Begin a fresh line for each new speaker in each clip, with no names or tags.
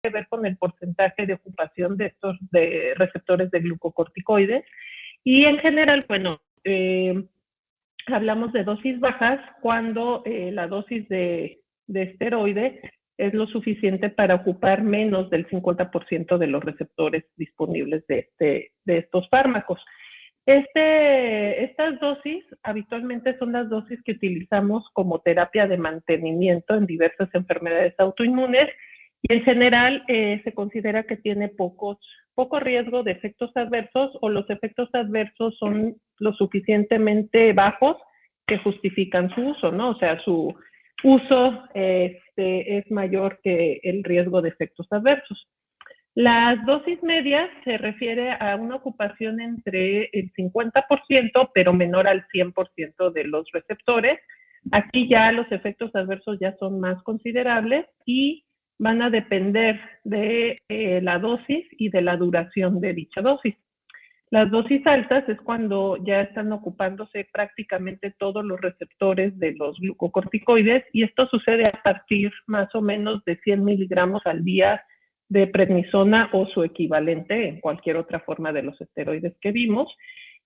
que ver con el porcentaje de ocupación de estos receptores de glucocorticoides. Y en general, bueno, hablamos de dosis bajas cuando la dosis de esteroide es lo suficiente para ocupar menos del 50% de los receptores disponibles de estos fármacos. Estas dosis habitualmente son las dosis que utilizamos como terapia de mantenimiento en diversas enfermedades autoinmunes y en general se considera que tiene poco riesgo de efectos adversos o los efectos adversos son lo suficientemente bajos que justifican su uso, ¿no? O sea, su uso es mayor que el riesgo de efectos adversos. Las dosis medias se refiere a una ocupación entre el 50%, pero menor al 100% de los receptores. Aquí ya los efectos adversos ya son más considerables y van a depender de la dosis y de la duración de dicha dosis. Las dosis altas es cuando ya están ocupándose prácticamente todos los receptores de los glucocorticoides y esto sucede a partir más o menos de 100 miligramos al día de prednisona o su equivalente en cualquier otra forma de los esteroides que vimos.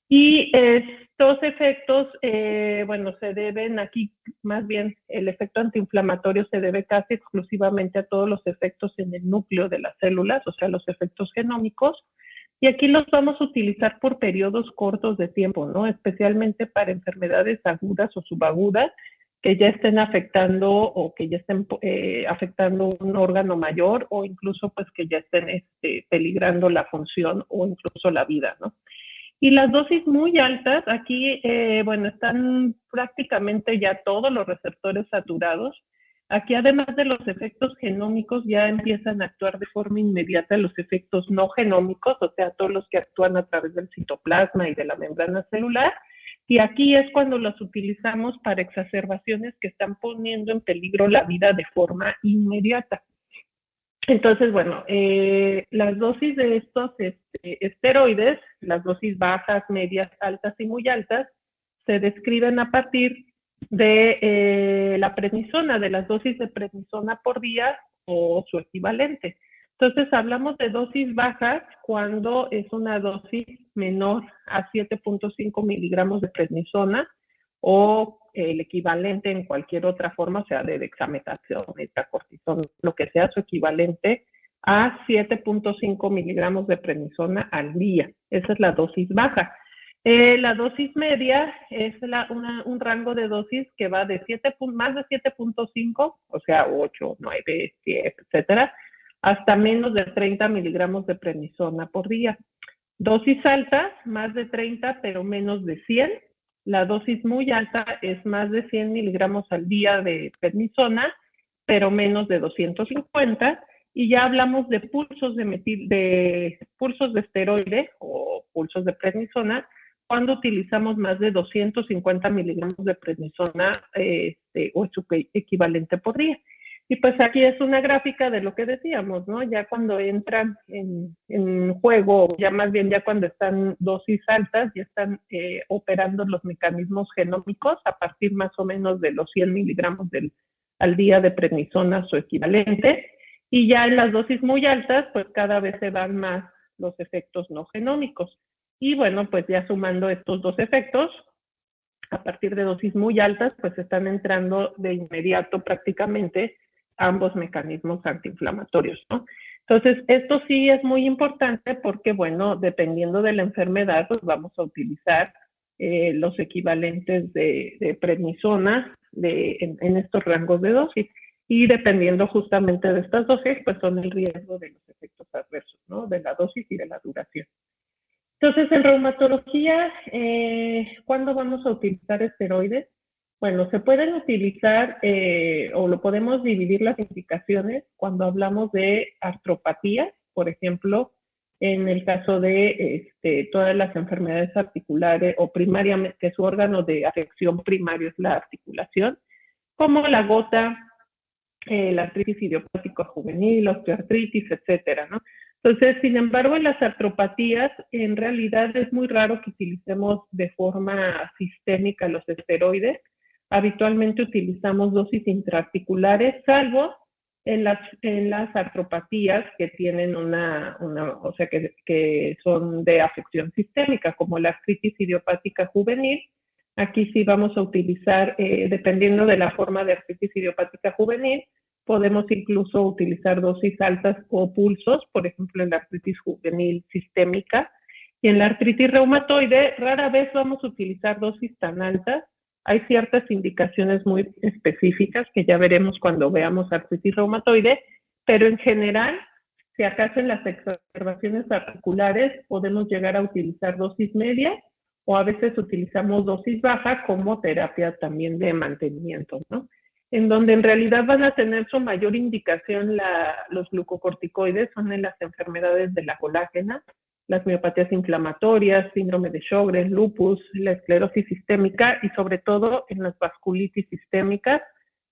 Y estos efectos, bueno, se deben aquí, más bien el efecto antiinflamatorio se debe casi exclusivamente a todos los efectos en el núcleo de las células, o sea, los efectos genómicos. Y aquí los vamos a utilizar por periodos cortos de tiempo, ¿no? Especialmente para enfermedades agudas o subagudas que ya estén afectando o que ya estén afectando un órgano mayor o incluso pues que ya estén peligrando la función o incluso la vida, ¿no? Y las dosis muy altas, aquí, bueno, están prácticamente ya todos los receptores saturados. Aquí, además de los efectos genómicos, ya empiezan a actuar de forma inmediata los efectos no genómicos, o sea, todos los que actúan a través del citoplasma y de la membrana celular. Y aquí es cuando los utilizamos para exacerbaciones que están poniendo en peligro la vida de forma inmediata. Entonces, bueno, las dosis de estos esteroides, las dosis bajas, medias, altas y muy altas, se describen a partir de la prednisona, de las dosis de prednisona por día o su equivalente. Entonces, hablamos de dosis bajas cuando es una dosis menor a 7.5 miligramos de prednisona o el equivalente en cualquier otra forma, o sea, de dexametasona, metacortisona, lo que sea su equivalente a 7.5 miligramos de prednisona al día. Esa es la dosis baja. La dosis media es un rango de dosis que va de más de 7.5, o sea, 8, 9, 10, etcétera, hasta menos de 30 miligramos de prednisona por día. Dosis altas, más de 30, pero menos de 100. La dosis muy alta es más de 100 miligramos al día de prednisona, pero menos de 250. Y ya hablamos de pulsos pulsos de esteroide o pulsos de prednisona cuando utilizamos más de 250 miligramos de prednisona o su equivalente por día. Y pues aquí es una gráfica de lo que decíamos, ¿no? Ya cuando entran en juego, ya más bien ya cuando están dosis altas, ya están operando los mecanismos genómicos a partir más o menos de los 100 miligramos al día de prednisona, su equivalente. Y ya en las dosis muy altas, pues cada vez se van más los efectos no genómicos. Y bueno, pues ya sumando estos dos efectos, a partir de dosis muy altas, pues están entrando de inmediato prácticamente ambos mecanismos antiinflamatorios, ¿no? Entonces, esto sí es muy importante porque, bueno, dependiendo de la enfermedad, pues vamos a utilizar los equivalentes de prednisona en estos rangos de dosis. Y dependiendo justamente de estas dosis, pues son el riesgo de los efectos adversos, ¿no? De la dosis y de la duración. Entonces, en reumatología, ¿cuándo vamos a utilizar esteroides? Bueno, se pueden utilizar o lo podemos dividir las indicaciones cuando hablamos de artropatías, por ejemplo, en el caso de todas las enfermedades articulares o primariamente, que su órgano de afección primario es la articulación, como la gota, la artritis idiopática juvenil, osteoartritis, etcétera, ¿no? Entonces, sin embargo, en las artropatías, en realidad es muy raro que utilicemos de forma sistémica los esteroides. Habitualmente utilizamos dosis intraarticulares, salvo en las artropatías que tienen o sea, que son de afección sistémica, como la artritis idiopática juvenil. Aquí sí vamos a utilizar, dependiendo de la forma de artritis idiopática juvenil, podemos incluso utilizar dosis altas o pulsos, por ejemplo, en la artritis juvenil sistémica. Y en la artritis reumatoide, rara vez vamos a utilizar dosis tan altas. Hay ciertas indicaciones muy específicas que ya veremos cuando veamos artritis reumatoide, pero en general, si acaso en las exacerbaciones articulares podemos llegar a utilizar dosis medias o a veces utilizamos dosis baja como terapia también de mantenimiento, ¿no? En donde en realidad van a tener su mayor indicación los glucocorticoides son en las enfermedades de la colágena, las miopatías inflamatorias, síndrome de Sjögren, lupus, la esclerosis sistémica y sobre todo en las vasculitis sistémicas,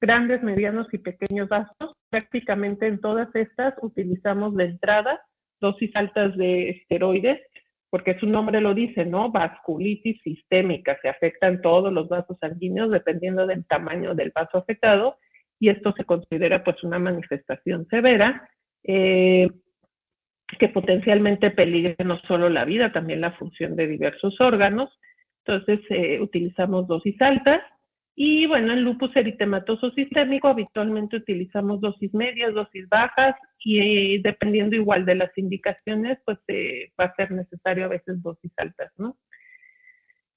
grandes, medianos y pequeños vasos. Prácticamente en todas estas utilizamos de entrada dosis altas de esteroides, porque su nombre lo dice, ¿no? Vasculitis sistémica, se afectan todos los vasos sanguíneos dependiendo del tamaño del vaso afectado y esto se considera pues una manifestación severa que potencialmente peligra no solo la vida, también la función de diversos órganos. Entonces utilizamos dosis altas y bueno, en lupus eritematoso sistémico habitualmente utilizamos dosis medias, dosis bajas y dependiendo igual de las indicaciones, pues va a ser necesario a veces dosis altas, ¿no?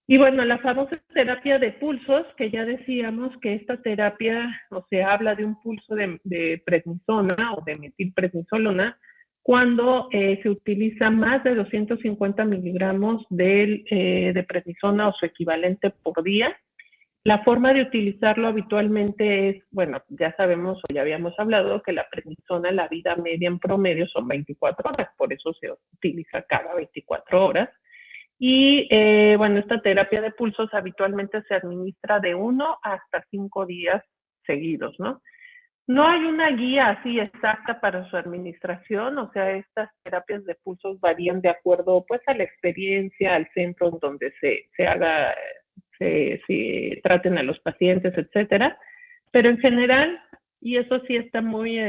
Y bueno, la famosa terapia de pulsos, que ya decíamos que esta terapia, o se habla de un pulso de prednisona o de metilprednisolona, cuando se utiliza más de 250 miligramos de prednisona o su equivalente por día. La forma de utilizarlo habitualmente es, bueno, ya sabemos o ya habíamos hablado que la prednisona, la vida media en promedio son 24 horas, por eso se utiliza cada 24 horas. Y bueno, esta terapia de pulsos habitualmente se administra de 1 hasta 5 días seguidos, ¿no? No hay una guía así exacta para su administración, o sea, estas terapias de pulsos varían de acuerdo pues a la experiencia, al centro en donde se haga, se traten a los pacientes, etcétera. Pero en general, y eso sí está muy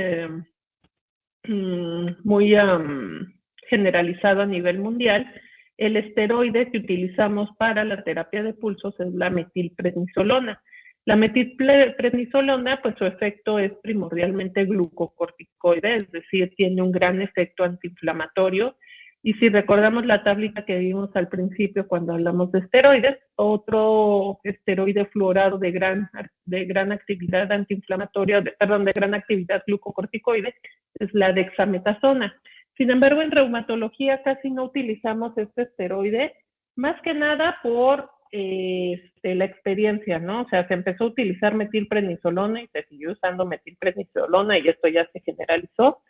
generalizado a nivel mundial, el esteroide que utilizamos para la terapia de pulsos es la metilprednisolona. La metilprednisolona, pues su efecto es primordialmente glucocorticoide, es decir, tiene un gran efecto antiinflamatorio. Y si recordamos la tablita que vimos al principio cuando hablamos de esteroides, otro esteroide fluorado de gran actividad antiinflamatoria, de gran actividad glucocorticoide, es la dexametasona. Sin embargo, en reumatología casi no utilizamos este esteroide, más que nada por la experiencia, ¿no? O sea, se empezó a utilizar metilprednisolona y se siguió usando metilprednisolona y esto ya se generalizó.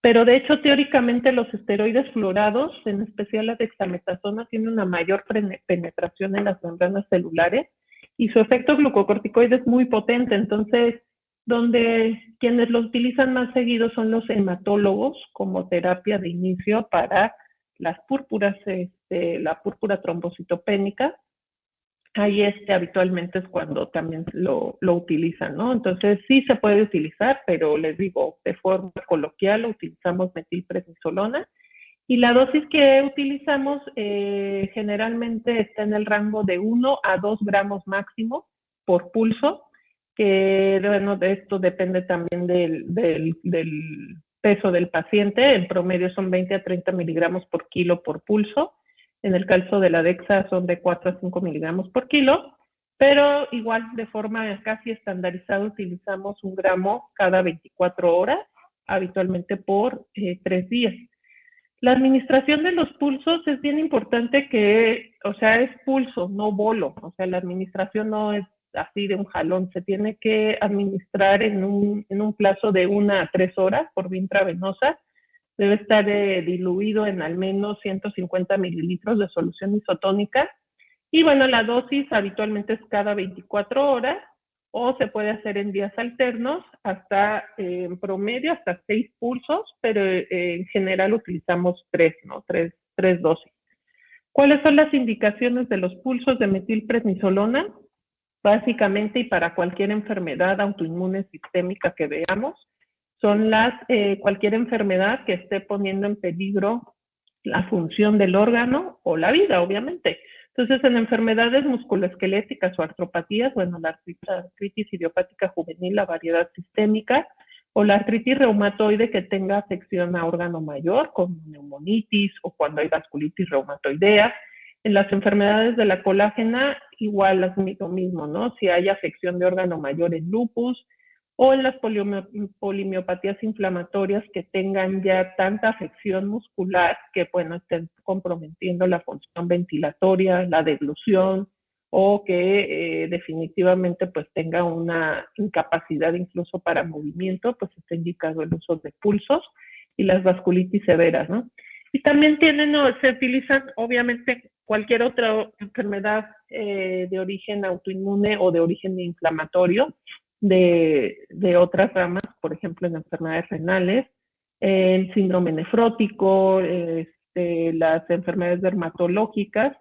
Pero de hecho, teóricamente los esteroides fluorados, en especial la dexametasona, tienen una mayor penetración en las membranas celulares y su efecto glucocorticoide es muy potente. Entonces, donde quienes lo utilizan más seguido son los hematólogos como terapia de inicio para las púrpuras, la púrpura trombocitopénica. Ahí habitualmente es cuando también lo utilizan, ¿no? Entonces sí se puede utilizar, pero les digo, de forma coloquial utilizamos metilprednisolona y la dosis que utilizamos generalmente está en el rango de 1 a 2 gramos máximo por pulso, que bueno, de esto depende también del peso del paciente. En promedio son 20 a 30 miligramos por kilo por pulso. En el caso de la DEXA son de 4 a 5 miligramos por kilo, pero igual de forma casi estandarizada utilizamos 1 gramo cada 24 horas, habitualmente por 3 días. La administración de los pulsos es bien importante que, o sea, es pulso, no bolo. O sea, la administración no es así de un jalón, se tiene que administrar en un plazo de 1 a 3 horas por vía intravenosa. Debe estar diluido en al menos 150 mililitros de solución isotónica. Y bueno, la dosis habitualmente es cada 24 horas o se puede hacer en días alternos hasta en promedio hasta 6 pulsos, pero en general utilizamos 3, ¿no? 3 dosis. ¿Cuáles son las indicaciones de los pulsos de metilprednisolona? Básicamente y para cualquier enfermedad autoinmune sistémica que veamos, son cualquier enfermedad que esté poniendo en peligro la función del órgano o la vida, obviamente. Entonces, en enfermedades musculoesqueléticas o artropatías, bueno, la artritis idiopática juvenil, la variedad sistémica, o la artritis reumatoide que tenga afección a órgano mayor, como neumonitis o cuando hay vasculitis reumatoidea. En las enfermedades de la colágena, igual lo mismo, ¿no? Si hay afección de órgano mayor en lupus, o en las polimiopatías inflamatorias que tengan ya tanta afección muscular que, bueno, estén comprometiendo la función ventilatoria, la deglución, o que definitivamente pues tenga una incapacidad incluso para movimiento, pues está indicado el uso de pulsos, y las vasculitis severas, ¿no? Y también se utilizan obviamente cualquier otra enfermedad de origen autoinmune o de origen inflamatorio, de otras ramas, por ejemplo, en enfermedades renales, el síndrome nefrótico, las enfermedades dermatológicas,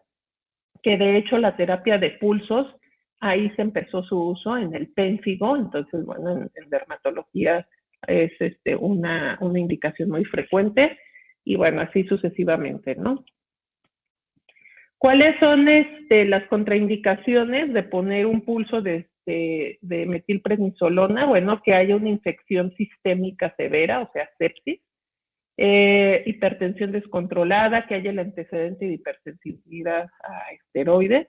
que de hecho la terapia de pulsos, ahí se empezó su uso en el pénfigo. Entonces, bueno, en dermatología es una indicación muy frecuente, y bueno, así sucesivamente, ¿no? ¿Cuáles son las contraindicaciones de poner un pulso de metilprednisolona? Bueno, que haya una infección sistémica severa, o sea, sepsis, hipertensión descontrolada, que haya el antecedente de hipersensibilidad a esteroides.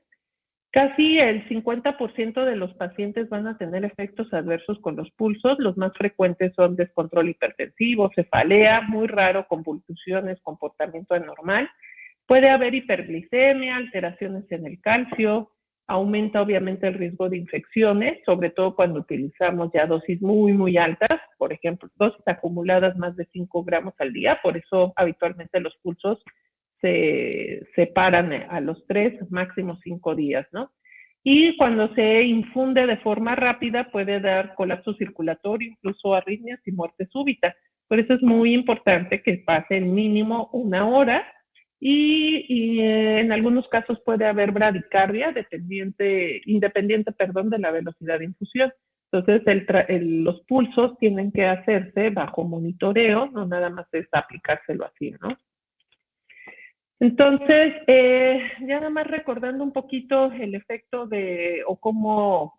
Casi el 50% de los pacientes van a tener efectos adversos con los pulsos. Los más frecuentes son descontrol hipertensivo, cefalea, muy raro convulsiones, comportamiento anormal. Puede haber hiperglicemia, alteraciones en el calcio, aumenta obviamente el riesgo de infecciones, sobre todo cuando utilizamos ya dosis muy, muy altas, por ejemplo, dosis acumuladas más de 5 gramos al día. Por eso habitualmente los pulsos se separan a los 3, máximo 5 días, ¿no? Y cuando se infunde de forma rápida puede dar colapso circulatorio, incluso arritmias y muerte súbita. Por eso es muy importante que pase mínimo 1 hora, y en algunos casos puede haber bradicardia independiente de la velocidad de infusión. Entonces, los pulsos tienen que hacerse bajo monitoreo, no nada más es aplicárselo así, ¿no? Entonces, ya nada más recordando un poquito el efecto o cómo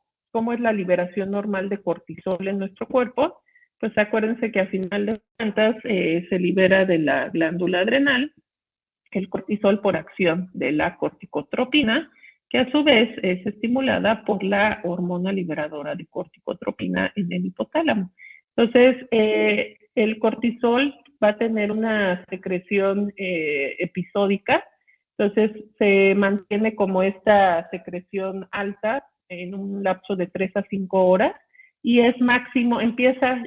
es la liberación normal de cortisol en nuestro cuerpo, pues acuérdense que a final de cuentas se libera de la glándula adrenal el cortisol por acción de la corticotropina, que a su vez es estimulada por la hormona liberadora de corticotropina en el hipotálamo. Entonces, el cortisol va a tener una secreción episódica. Entonces, se mantiene como esta secreción alta en un lapso de 3 a 5 horas, y es máximo, empieza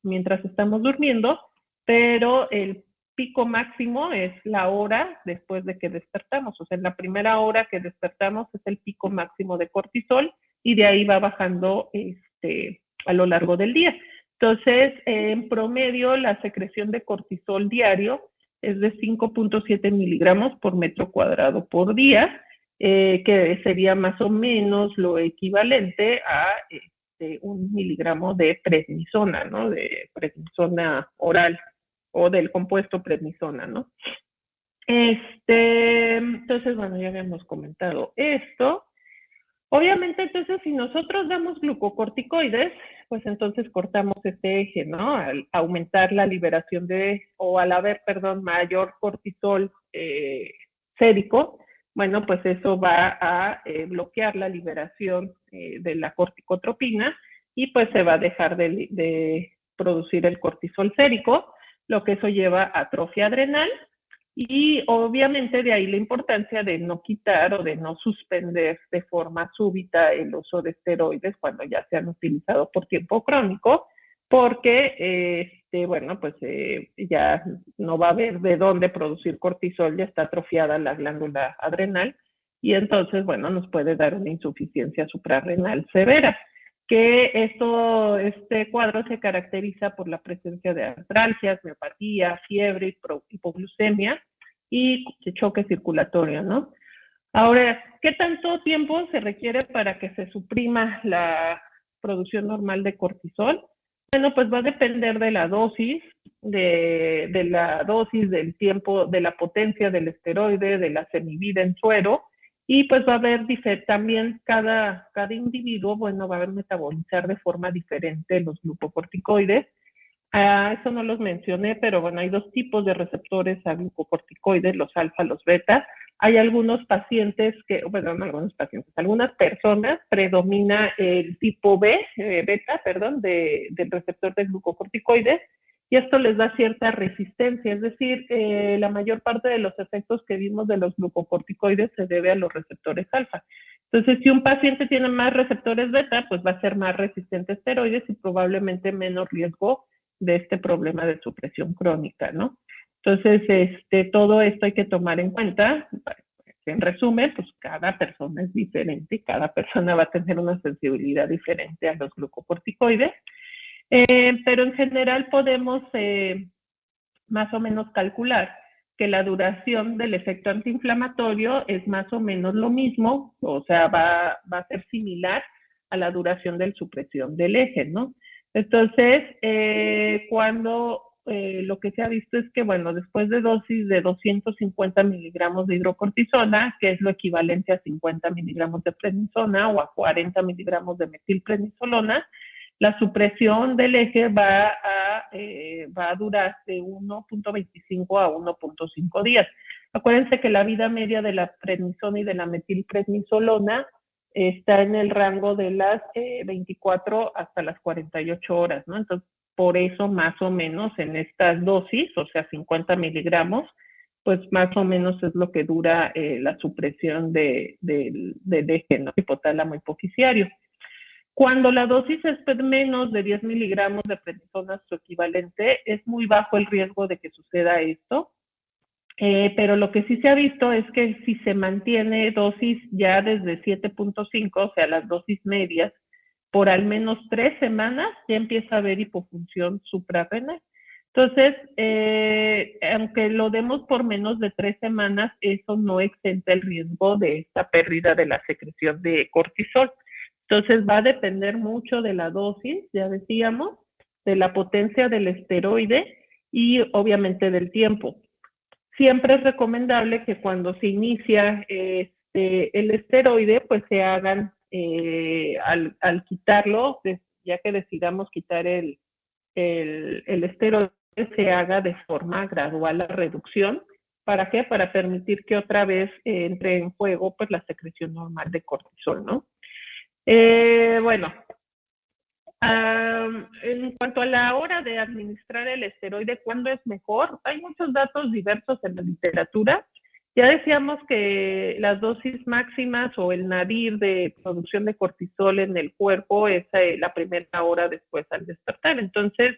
mientras estamos durmiendo, pero el pico máximo es la hora después de que despertamos. O sea, en la primera hora que despertamos es el pico máximo de cortisol, y de ahí va bajando a lo largo del día. Entonces, en promedio, la secreción de cortisol diario es de 5.7 miligramos por metro cuadrado por día, que sería más o menos lo equivalente a 1 miligramo de prednisona, ¿no? De prednisona oral, o del compuesto prednisona, ¿no? Entonces, bueno, ya habíamos comentado esto. Obviamente, entonces, si nosotros damos glucocorticoides, pues entonces cortamos este eje, ¿no? Al aumentar la liberación al haber, mayor cortisol sérico, bueno, pues eso va a bloquear la liberación de la corticotropina, y pues se va a dejar de producir el cortisol sérico, lo que eso lleva a atrofia adrenal. Y obviamente de ahí la importancia de no quitar o de no suspender de forma súbita el uso de esteroides cuando ya se han utilizado por tiempo crónico, porque, bueno, pues ya no va a haber de dónde producir cortisol, ya está atrofiada la glándula adrenal, y entonces, bueno, nos puede dar una insuficiencia suprarrenal severa, que este cuadro se caracteriza por la presencia de artralgias, miopatía, fiebre, hipoglucemia y choque circulatorio, ¿no? Ahora, ¿qué tanto tiempo se requiere para que se suprima la producción normal de cortisol? Bueno, pues va a depender de la dosis, del tiempo, de la potencia del esteroide, de la semivida en suero, y pues va a haber también cada individuo, bueno, va a metabolizar de forma diferente los glucocorticoides. Eso no los mencioné, pero bueno, hay dos tipos de receptores a glucocorticoides, los alfa, los beta. Hay algunos pacientes bueno, no algunos pacientes, algunas personas predomina el tipo beta, perdón, del receptor de glucocorticoides, y esto les da cierta resistencia, es decir, la mayor parte de los efectos que vimos de los glucocorticoides se debe a los receptores alfa. Entonces, si un paciente tiene más receptores beta, pues va a ser más resistente a esteroides y probablemente menos riesgo de este problema de supresión crónica, ¿no? Entonces, todo esto hay que tomar en cuenta. En resumen, pues cada persona es diferente, cada persona va a tener una sensibilidad diferente a los glucocorticoides, pero en general podemos más o menos calcular que la duración del efecto antiinflamatorio es más o menos lo mismo, o sea, va a ser similar a la duración de supresión del eje, ¿no? Entonces, cuando lo que se ha visto es que, bueno, después de dosis de 250 miligramos de hidrocortisona, que es lo equivalente a 50 miligramos de prednisona o a 40 miligramos de metilprednisolona, la supresión del eje va a durar de 1.25 a 1.5 días. Acuérdense que la vida media de la prednisona y de la metilprednisolona está en el rango de las 24 hasta las 48 horas, ¿no? Entonces, por eso más o menos en estas dosis, o sea, 50 miligramos, pues más o menos es lo que dura la supresión del eje, ¿no? Hipotálamo hipofisiario. Cuando la dosis es menos de 10 miligramos de prednisona, su equivalente, es muy bajo el riesgo de que suceda esto. Pero lo que sí se ha visto es que si se mantiene dosis ya desde 7.5, o sea, las dosis medias, por al menos 3 semanas, ya empieza a haber hipofunción suprarrenal. Entonces, aunque lo demos por menos de 3 semanas, eso no exenta el riesgo de esta pérdida de la secreción de cortisol. Entonces, va a depender mucho de la dosis, ya decíamos, de la potencia del esteroide y obviamente del tiempo. Siempre es recomendable que cuando se inicia el esteroide, pues se hagan, al quitarlo, ya que decidamos quitar el esteroide, se haga de forma gradual la reducción. ¿Para qué? Para permitir que otra vez entre en juego pues la secreción normal de cortisol, ¿no? Bueno, en cuanto a la hora de administrar el esteroide, ¿cuándo es mejor? Hay muchos datos diversos en la literatura. Ya decíamos que las dosis máximas o el nadir de producción de cortisol en el cuerpo es la primera hora después al despertar. Entonces,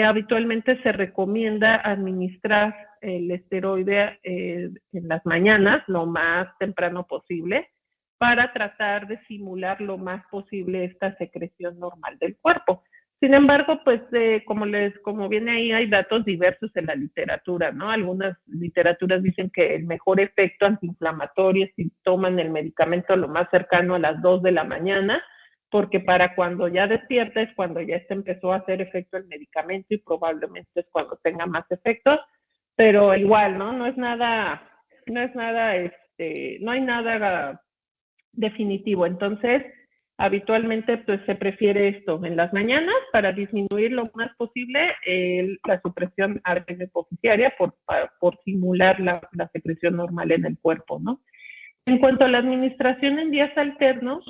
habitualmente se recomienda administrar el esteroide en las mañanas, lo más temprano posible, para tratar de simular lo más posible esta secreción normal del cuerpo. Sin embargo, pues como viene ahí, hay datos diversos en la literatura, ¿no? Algunas literaturas dicen que el mejor efecto antiinflamatorio es si toman el medicamento lo más cercano a las 2 de la mañana, porque para cuando ya despierta es cuando ya empezó a hacer efecto el medicamento y probablemente es cuando tenga más efectos, pero igual, ¿no? No hay nada definitivo. Entonces, habitualmente pues se prefiere esto en las mañanas para disminuir lo más posible la supresión arterial-hipofisiaria por simular la secreción normal en el cuerpo, ¿no? En cuanto a la administración en días alternos,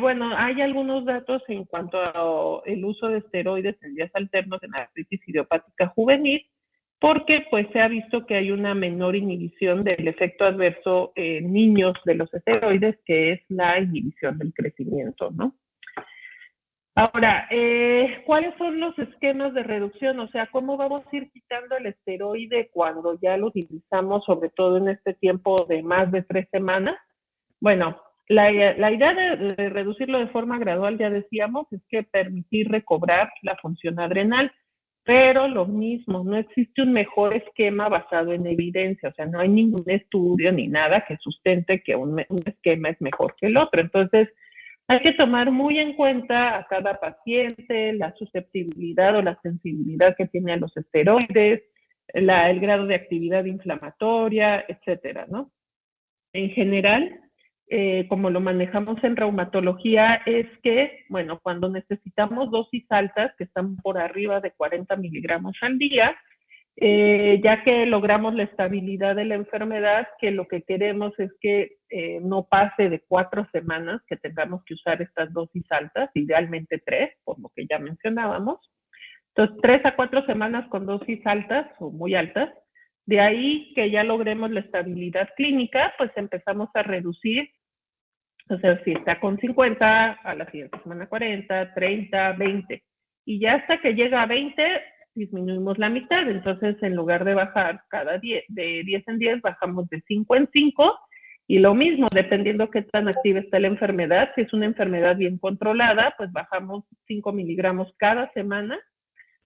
bueno, hay algunos datos en cuanto al uso de esteroides en días alternos en artritis idiopática juvenil, porque pues se ha visto que hay una menor inhibición del efecto adverso en niños de los esteroides, que es la inhibición del crecimiento, ¿no? Ahora, ¿cuáles son los esquemas de reducción? O sea, ¿cómo vamos a ir quitando el esteroide cuando ya lo utilizamos, sobre todo en este tiempo de más de 3 semanas? Bueno, la idea de reducirlo de forma gradual, ya decíamos, es que permitir recobrar la función adrenal. Pero lo mismo, no existe un mejor esquema basado en evidencia, o sea, no hay ningún estudio ni nada que sustente que un esquema es mejor que el otro. Entonces, Hay que tomar muy en cuenta a cada paciente, la susceptibilidad o la sensibilidad que tiene a los esteroides, el grado de actividad inflamatoria, etcétera, ¿no? En general, como lo manejamos en reumatología, es que, bueno, cuando necesitamos dosis altas, que están por arriba de 40 miligramos al día, ya que logramos la estabilidad de la enfermedad, que lo que queremos es que no pase de 4 semanas que tengamos que usar estas dosis altas, idealmente 3, por lo que ya mencionábamos. Entonces, 3 a 4 semanas con dosis altas o muy altas. De ahí que ya logremos la estabilidad clínica, pues empezamos a reducir. O sea, si está con 50, a la siguiente semana 40, 30, 20. Y ya hasta que llega a 20, disminuimos la mitad. Entonces, en lugar de bajar cada 10, de 10 en 10, bajamos de 5 en 5. Y lo mismo, dependiendo qué tan activa está la enfermedad. Si es una enfermedad bien controlada, pues bajamos 5 miligramos cada semana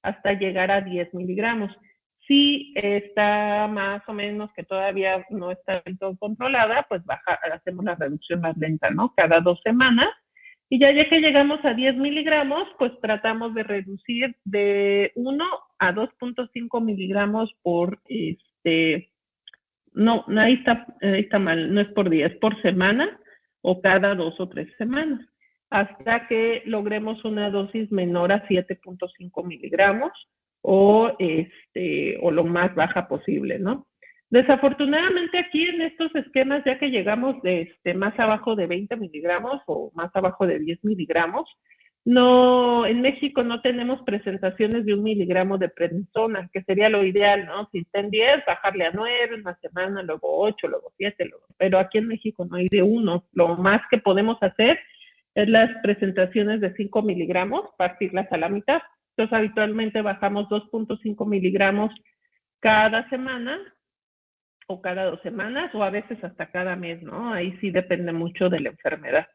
hasta llegar a 10 miligramos. Si está más o menos que todavía no está del todo controlada, pues hacemos la reducción más lenta, ¿no? Cada 2 semanas. Y ya que llegamos a 10 miligramos, pues tratamos de reducir de 1 a 2.5 miligramos por, no, ahí está mal, no es por día, es por semana o cada 2 o 3 semanas, hasta que logremos una dosis menor a 7.5 miligramos o lo más baja posible, ¿no? Desafortunadamente aquí en estos esquemas, ya que llegamos más abajo de 20 miligramos o más abajo de 10 miligramos, no, en México no tenemos presentaciones de 1 miligramo de prednisona, que sería lo ideal, ¿no? Si está en 10, bajarle a 9 una semana, luego 8, luego 7, pero aquí en México no hay de 1. Lo más que podemos hacer es las presentaciones de 5 miligramos, partirlas a la mitad. Entonces, habitualmente bajamos 2.5 miligramos cada semana o cada 2 semanas o a veces hasta cada mes, ¿no? Ahí sí depende mucho de la enfermedad.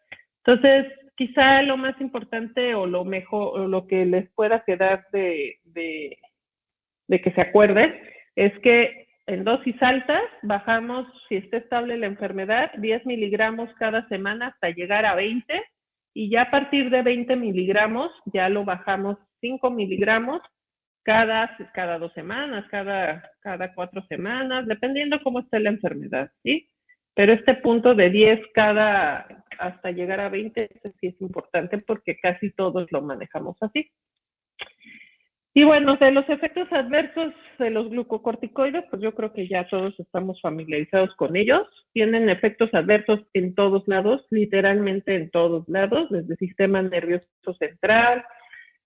Entonces, quizá lo más importante o lo mejor, o lo que les pueda quedar de que se acuerden, es que en dosis altas bajamos, si está estable la enfermedad, 10 miligramos cada semana hasta llegar a 20, y ya a partir de 20 miligramos ya lo bajamos 5 miligramos cada 2 semanas, cada 4 semanas, dependiendo cómo esté la enfermedad, ¿sí? Pero este punto de 10 hasta llegar a 20, sí es importante porque casi todos lo manejamos así. Y bueno, de los efectos adversos de los glucocorticoides, pues yo creo que ya todos estamos familiarizados con ellos. Tienen efectos adversos en todos lados, literalmente en todos lados, desde el sistema nervioso central.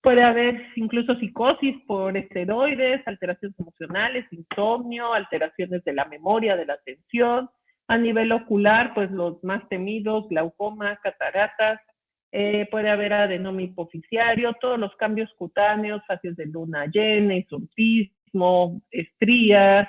Puede haber incluso psicosis por esteroides, alteraciones emocionales, insomnio, alteraciones de la memoria, de la atención. A nivel ocular, pues los más temidos, glaucoma, cataratas. Puede haber adenoma hipofisiario, todos los cambios cutáneos, facies de luna llena, hirsutismo, estrías,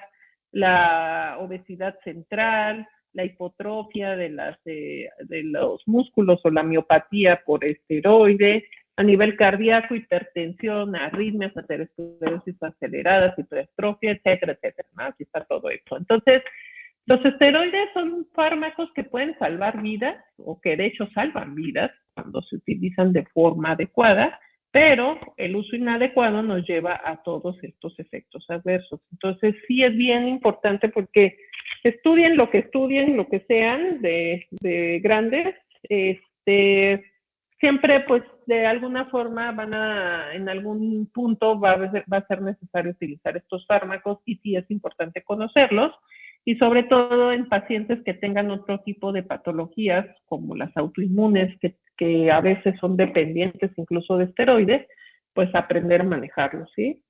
la obesidad central, la hipotrofia de los músculos o la miopatía por esteroide. A nivel cardíaco, hipertensión, arritmias, aterosclerosis aceleradas, hipertrofia, etcétera, etcétera, ¿no? Aquí está todo esto. Entonces, los esteroides son fármacos que pueden salvar vidas o que de hecho salvan vidas cuando se utilizan de forma adecuada, pero el uso inadecuado nos lleva a todos estos efectos adversos. Entonces, sí es bien importante porque estudien, lo que sean de grandes, siempre pues de alguna forma en algún punto va a ser necesario utilizar estos fármacos y sí es importante conocerlos, y sobre todo en pacientes que tengan otro tipo de patologías como las autoinmunes que a veces son dependientes incluso de esteroides, pues aprender a manejarlos, ¿sí?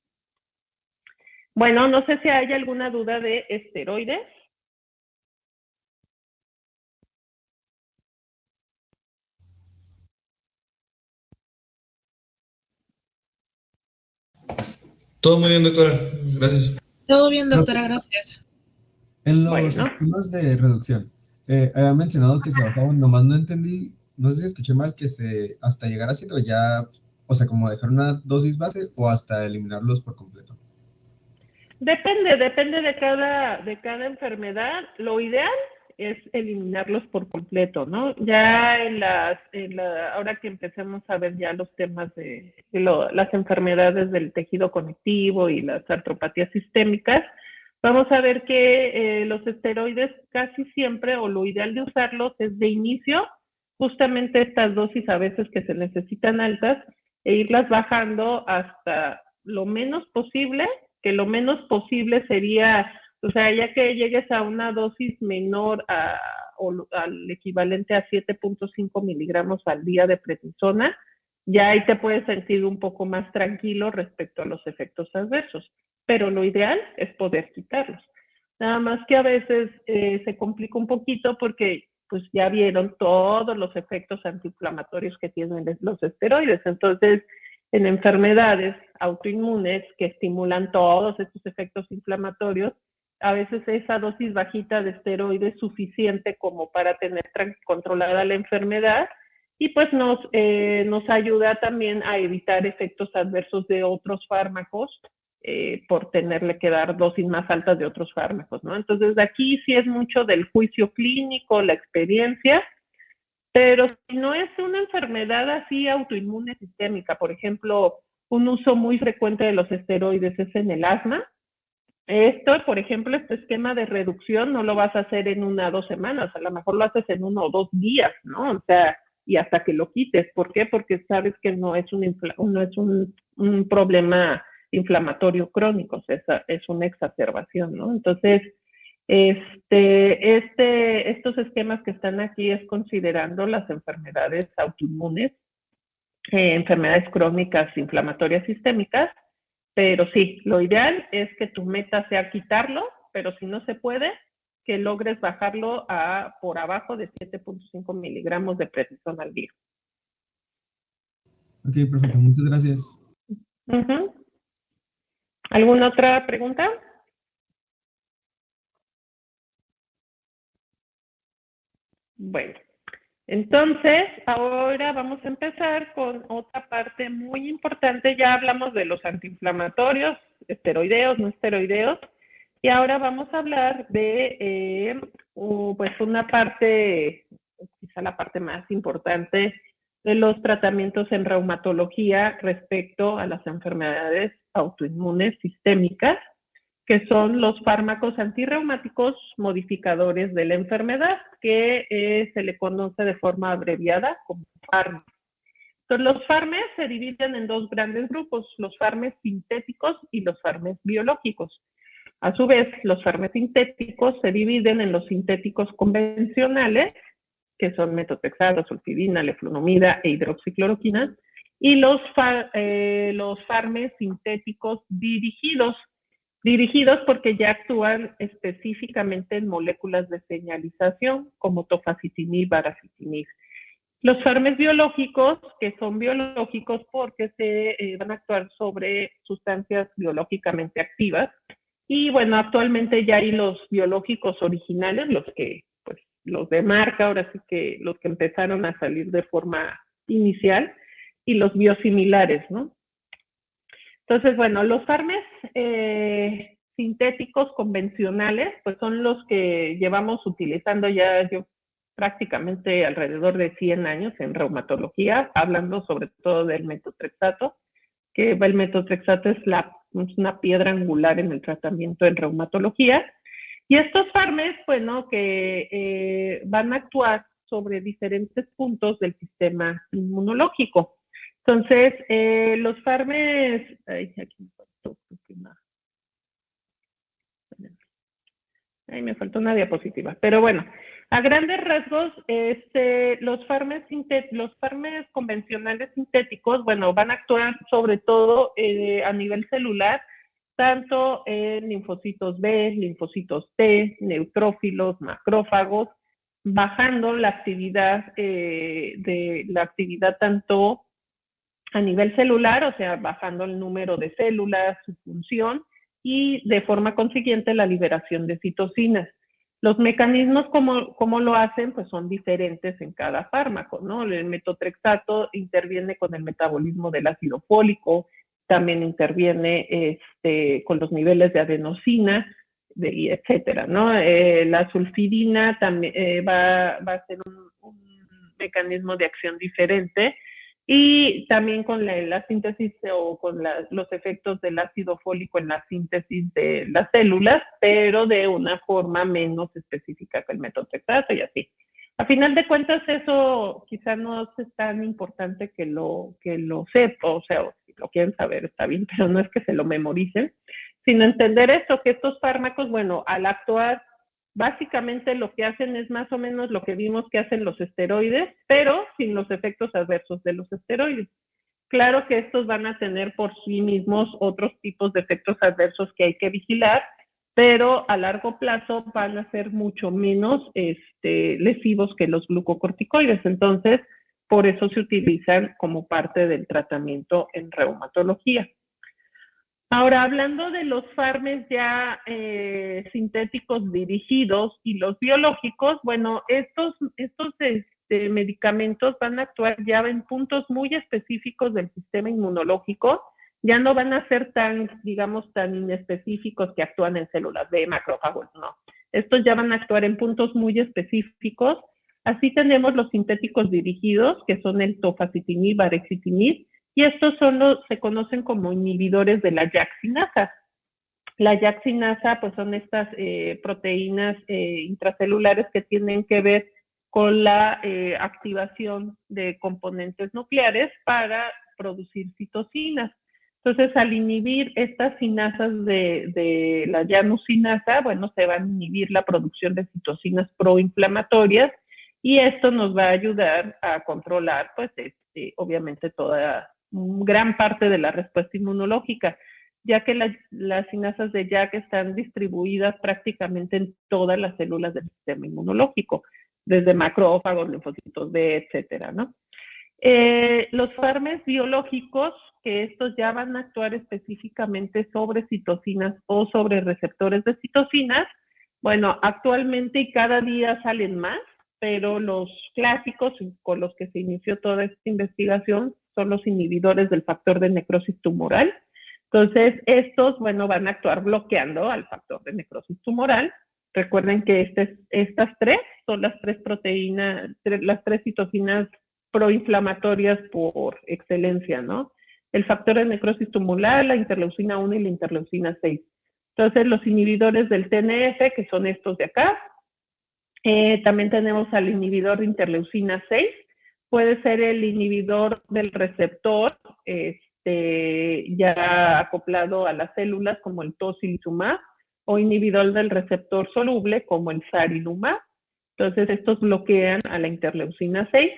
Bueno, no sé si hay alguna duda de esteroides.
Todo muy bien, doctora. Gracias.
Todo bien, doctora, gracias.
En los
Bueno,
esquemas de reducción, había mencionado que se bajaban, nomás no entendí, no sé si escuché mal, hasta llegar a 100 o ya, o sea, como dejar una dosis base o hasta eliminarlos por completo.
depende de cada enfermedad. Lo ideal es eliminarlos por completo, ¿no? Ya ahora que empecemos a ver ya los temas de las enfermedades del tejido conectivo y las artropatías sistémicas, vamos a ver que los esteroides casi siempre, o lo ideal de usarlos es de inicio, justamente estas dosis a veces que se necesitan altas, e irlas bajando hasta lo menos posible, que lo menos posible sería, o sea, ya que llegues a una dosis menor al equivalente a 7.5 miligramos al día de prednisona, ya ahí te puedes sentir un poco más tranquilo respecto a los efectos adversos. Pero lo ideal es poder quitarlos. Nada más que a veces se complica un poquito porque pues ya vieron todos los efectos antiinflamatorios que tienen los esteroides. Entonces, en enfermedades autoinmunes que estimulan todos estos efectos inflamatorios, a veces esa dosis bajita de esteroides es suficiente como para tener controlada la enfermedad y pues nos ayuda también a evitar efectos adversos de otros fármacos por tenerle que dar dosis más altas de otros fármacos, ¿no? Entonces aquí sí es mucho del juicio clínico, la experiencia, pero si no es una enfermedad así autoinmune sistémica, por ejemplo, un uso muy frecuente de los esteroides es en el asma. Esto, por ejemplo, este esquema de reducción no lo vas a hacer en 1 o 2 semanas, a lo mejor lo haces en 1 o 2 días, ¿no? O sea, y hasta que lo quites. ¿Por qué? Porque sabes que no es un problema inflamatorio crónico, o sea, es una exacerbación, ¿no? Entonces, estos esquemas que están aquí es considerando las enfermedades autoinmunes, enfermedades crónicas inflamatorias sistémicas, pero sí, lo ideal es que tu meta sea quitarlo, pero si no se puede, que logres bajarlo por abajo de 7.5 miligramos de prednisona al día.
Ok, perfecto. Muchas gracias.
¿Alguna otra pregunta? Bueno, entonces ahora vamos a empezar con otra parte muy importante. Ya hablamos de los antiinflamatorios, esteroideos, no esteroideos, y ahora vamos a hablar de pues una parte, quizá la parte más importante de los tratamientos en reumatología respecto a las enfermedades autoinmunes sistémicas, que son los fármacos antirreumáticos modificadores de la enfermedad, que se le conoce de forma abreviada como FARMS. Entonces, los FARMs se dividen en 2 grandes grupos, los FARMs sintéticos y los FARMs biológicos. A su vez, los FARMs sintéticos se dividen en los sintéticos convencionales, que son metotrexato, sulfidina, leflunomida e hidroxicloroquina, y los FARMs sintéticos dirigidos porque ya actúan específicamente en moléculas de señalización, como tofacitinib, baricitinib. Los FARMs biológicos, que son biológicos porque se van a actuar sobre sustancias biológicamente activas. Y bueno, actualmente ya hay los biológicos originales, los de marca, ahora sí que los que empezaron a salir de forma inicial, y los biosimilares, ¿no? Entonces, bueno, los FARMs sintéticos convencionales, pues son los que llevamos utilizando ya prácticamente alrededor de 100 años en reumatología, hablando sobre todo del metotrexato, que el metotrexato es una piedra angular en el tratamiento en reumatología. Y estos FARMs, bueno, que van a actuar sobre diferentes puntos del sistema inmunológico. Entonces, los FARMs, me faltó una diapositiva, pero bueno, a grandes rasgos, los FARMs convencionales sintéticos, bueno, van a actuar sobre todo a nivel celular, tanto en linfocitos B, linfocitos T, neutrófilos, macrófagos, bajando la actividad tanto a nivel celular, o sea, bajando el número de células, su función, y de forma consiguiente la liberación de citocinas. Los mecanismos como lo hacen, pues son diferentes en cada fármaco, ¿no? El metotrexato interviene con el metabolismo del ácido fólico, también interviene con los niveles de adenosina, y etcétera, ¿no? La sulfidina también va a ser un mecanismo de acción diferente, y también con la síntesis o con los efectos del ácido fólico en la síntesis de las células, pero de una forma menos específica que el metotrexato y así. A final de cuentas, eso quizá no es tan importante que lo sepa, o sea, si lo quieren saber está bien, pero no es que se lo memoricen, sino entender esto, que estos fármacos, bueno, al actuar, básicamente lo que hacen es más o menos lo que vimos que hacen los esteroides, pero sin los efectos adversos de los esteroides. Claro que estos van a tener por sí mismos otros tipos de efectos adversos que hay que vigilar, pero a largo plazo van a ser mucho menos lesivos que los glucocorticoides. Entonces, por eso se utilizan como parte del tratamiento en reumatología. Ahora, hablando de los fármacos ya sintéticos dirigidos y los biológicos, bueno, estos medicamentos van a actuar ya en puntos muy específicos del sistema inmunológico, ya no van a ser tan, digamos, tan inespecíficos que actúan en células B, macrófagos, no. Estos ya van a actuar en puntos muy específicos. Así tenemos los sintéticos dirigidos, que son el tofacitinib, barexitinib, y estos se conocen como inhibidores de la JAK-sinasa. La JAK-sinasa, pues son estas proteínas intracelulares que tienen que ver con la activación de componentes nucleares para producir citocinas. Entonces, al inhibir estas sinasas de la llanusinasa, bueno, se va a inhibir la producción de citocinas proinflamatorias, y esto nos va a ayudar a controlar, pues, obviamente toda gran parte de la respuesta inmunológica, ya que las sinasas de JAK están distribuidas prácticamente en todas las células del sistema inmunológico, desde macrófagos, linfocitos B, etcétera, ¿no? Los fármacos biológicos, que estos ya van a actuar específicamente sobre citocinas o sobre receptores de citocinas, bueno, actualmente y cada día salen más, pero los clásicos con los que se inició toda esta investigación son los inhibidores del factor de necrosis tumoral. Entonces, estos, bueno, van a actuar bloqueando al factor de necrosis tumoral. Recuerden que estas tres son las tres proteínas, las tres citocinas proinflamatorias por excelencia, ¿no? El factor de necrosis tumoral, la interleucina 1 y la interleucina 6. Entonces, los inhibidores del TNF, que son estos de acá. También tenemos al inhibidor de interleucina 6. Puede ser el inhibidor del receptor ya acoplado a las células, como el tocilizumab, o inhibidor del receptor soluble, como el sarilumab. Entonces, estos bloquean a la interleucina 6.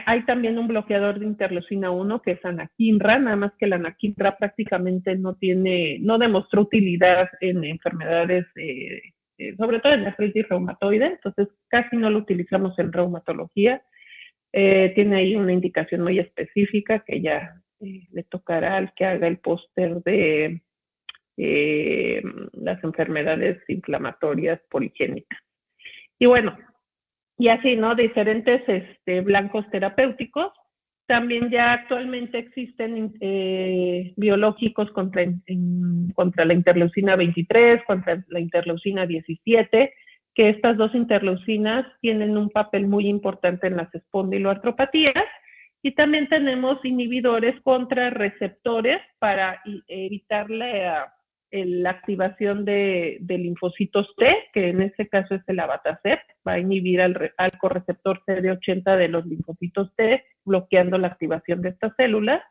Hay también un bloqueador de interleucina 1, que es anakinra, nada más que la anakinra prácticamente no demostró utilidad en enfermedades, sobre todo en artritis reumatoide, entonces casi no lo utilizamos en reumatología. Tiene ahí una indicación muy específica que ya le tocará al que haga el póster de las enfermedades inflamatorias poligénicas. Y bueno, y así, ¿no? Diferentes blancos terapéuticos. También ya actualmente existen biológicos contra la interleucina 23, contra la interleucina 17, que estas dos interleucinas tienen un papel muy importante en las espondiloartropatías. Y también tenemos inhibidores contra receptores para evitar la activación de linfocitos T, que en este caso es el abatacept, va a inhibir al correceptor CD80 de los linfocitos T, bloqueando la activación de estas células.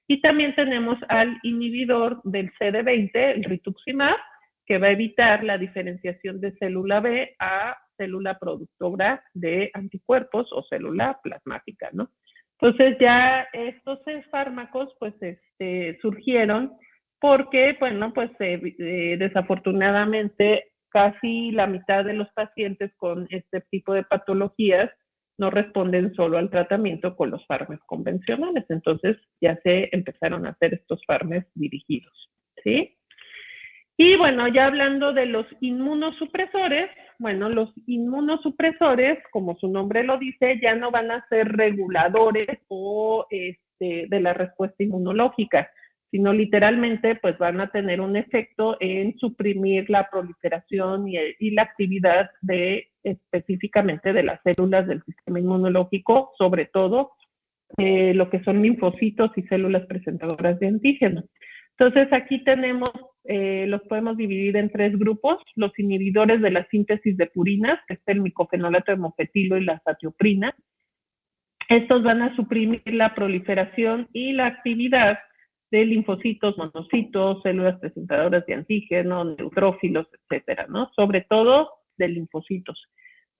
Y también tenemos al inhibidor del CD20, el rituximab, que va a evitar la diferenciación de célula B a célula productora de anticuerpos o célula plasmática, ¿no? Entonces ya estos fármacos pues surgieron porque, bueno, pues desafortunadamente casi la mitad de los pacientes con este tipo de patologías no responden solo al tratamiento con los fármacos convencionales. Entonces ya se empezaron a hacer estos fármacos dirigidos, ¿sí? Y bueno, ya hablando de los inmunosupresores, bueno, los inmunosupresores, como su nombre lo dice, ya no van a ser reguladores o de la respuesta inmunológica, sino literalmente pues van a tener un efecto en suprimir la proliferación y la actividad específicamente de las células del sistema inmunológico, sobre todo lo que son linfocitos y células presentadoras de antígenos. Entonces aquí tenemos, los podemos dividir en 3 grupos: los inhibidores de la síntesis de purinas, que es el micofenolato de mofetilo y la azatioprina. Estos van a suprimir la proliferación y la actividad de linfocitos, monocitos, células presentadoras de antígeno, neutrófilos, etcétera, ¿no? Sobre todo de linfocitos.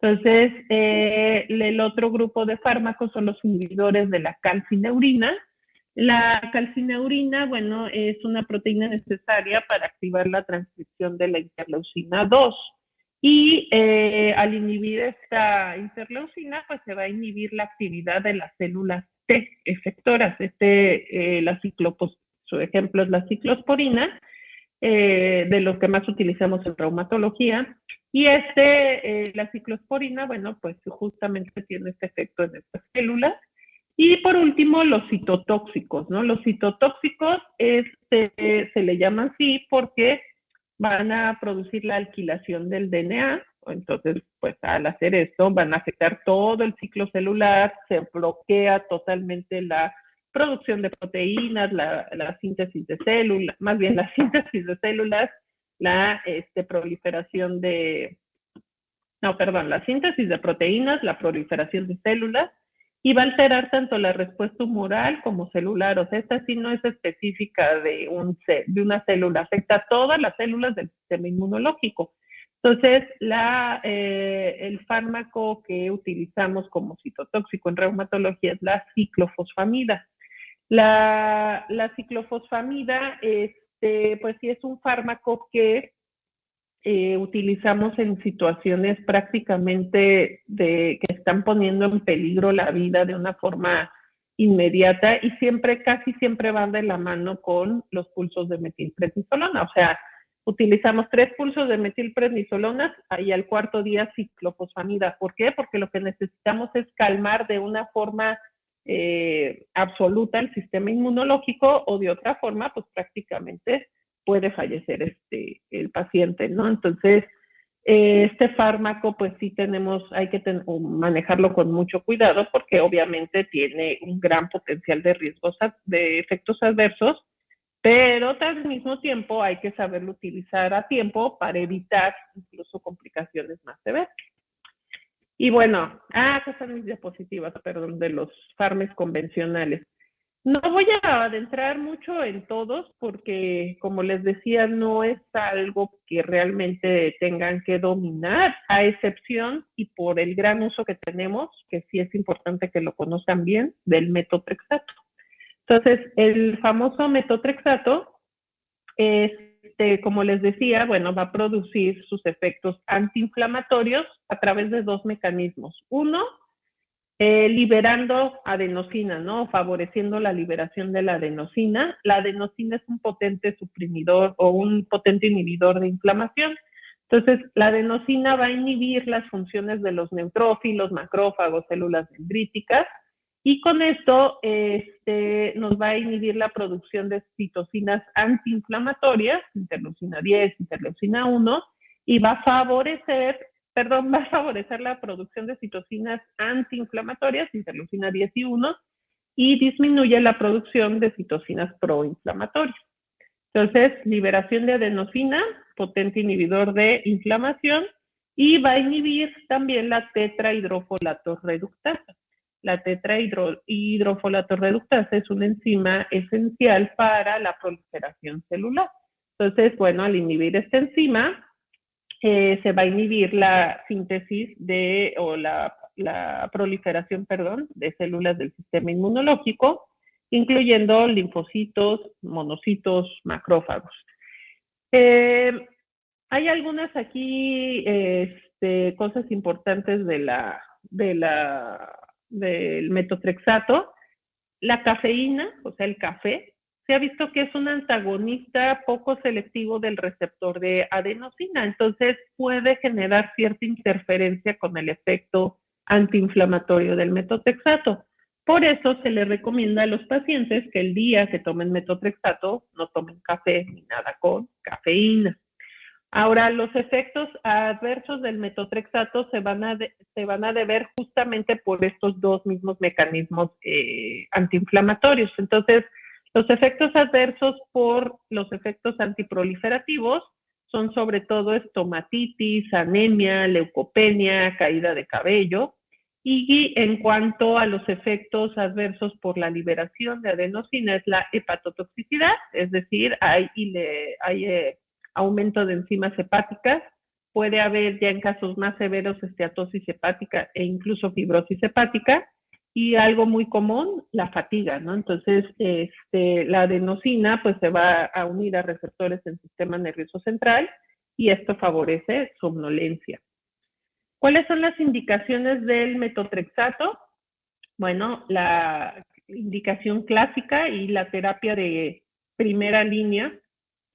Entonces, el otro grupo de fármacos son los inhibidores de la calcineurina. La calcineurina, bueno, es una proteína necesaria para activar la transcripción de la interleucina 2. Y al inhibir esta interleucina, pues se va a inhibir la actividad de las células T efectoras. Su ejemplo es la ciclosporina, de los que más utilizamos en reumatología. Y la ciclosporina, bueno, pues justamente tiene este efecto en estas células. Y por último, los citotóxicos, ¿no? Los citotóxicos se le llaman así porque van a producir la alquilación del DNA. Entonces, pues al hacer esto van a afectar todo el ciclo celular, se bloquea totalmente la producción de proteínas, la síntesis de células, más bien la síntesis de células, la proliferación de, no, perdón, la síntesis de proteínas, la proliferación de células, y va a alterar tanto la respuesta humoral como celular. O sea, esta sí no es específica de una célula, afecta a todas las células del sistema inmunológico. Entonces, el fármaco que utilizamos como citotóxico en reumatología es la ciclofosfamida. La ciclofosfamida, pues sí es un fármaco que utilizamos en situaciones prácticamente que están poniendo en peligro la vida de una forma inmediata, y casi siempre van de la mano con los pulsos de metilprednisolona. O sea, utilizamos 3 pulsos de metilprednisolona y al cuarto día ciclofosfamida. ¿Por qué? Porque lo que necesitamos es calmar de una forma absoluta el sistema inmunológico, o de otra forma, pues prácticamente puede fallecer el paciente, ¿no? Entonces, este fármaco, pues sí hay que manejarlo con mucho cuidado, porque obviamente tiene un gran potencial de riesgos, de efectos adversos, pero al mismo tiempo hay que saberlo utilizar a tiempo para evitar incluso complicaciones más severas. Y bueno, acá están mis diapositivas, perdón, de los fármacos convencionales. No voy a adentrar mucho en todos porque, como les decía, no es algo que realmente tengan que dominar, a excepción, y por el gran uso que tenemos, que sí es importante que lo conozcan bien, del metotrexato. Entonces, el famoso metotrexato, como les decía, bueno, va a producir sus efectos antiinflamatorios a través de 2 mecanismos. Uno, liberando adenosina, ¿no? Favoreciendo la liberación de la adenosina. La adenosina es un potente suprimidor o un potente inhibidor de inflamación. Entonces, la adenosina va a inhibir las funciones de los neutrófilos, macrófagos, células dendríticas, y con esto nos va a inhibir la producción de citocinas antiinflamatorias, interleucina 10, interleucina 1, y va a favorecer la producción de citocinas antiinflamatorias, interleucina 10 y 1, y disminuye la producción de citocinas proinflamatorias. Entonces, liberación de adenosina, potente inhibidor de inflamación, y va a inhibir también la tetrahidrofolato reductasa. La tetrahidrofolato reductasa es una enzima esencial para la proliferación celular. Entonces, bueno, al inhibir esta enzima, se va a inhibir la síntesis la proliferación, de células del sistema inmunológico, incluyendo linfocitos, monocitos, macrófagos. Hay algunas aquí cosas importantes del metotrexato. La cafeína, o sea, el café, se ha visto que es un antagonista poco selectivo del receptor de adenosina, entonces puede generar cierta interferencia con el efecto antiinflamatorio del metotrexato. Por eso se le recomienda a los pacientes que el día que tomen metotrexato no tomen café ni nada con cafeína. Ahora, los efectos adversos del metotrexato se van a deber justamente por estos dos mismos mecanismos antiinflamatorios. Entonces, los efectos adversos por los efectos antiproliferativos son sobre todo estomatitis, anemia, leucopenia, caída de cabello. Y en cuanto a los efectos adversos por la liberación de adenosina, es la hepatotoxicidad, es decir, hay aumento de enzimas hepáticas, puede haber ya en casos más severos esteatosis hepática e incluso fibrosis hepática, y algo muy común, la fatiga, ¿no? Entonces, la adenosina pues se va a unir a receptores en el sistema nervioso central y esto favorece somnolencia. ¿Cuáles son las indicaciones del metotrexato? Bueno, la indicación clásica y la terapia de primera línea,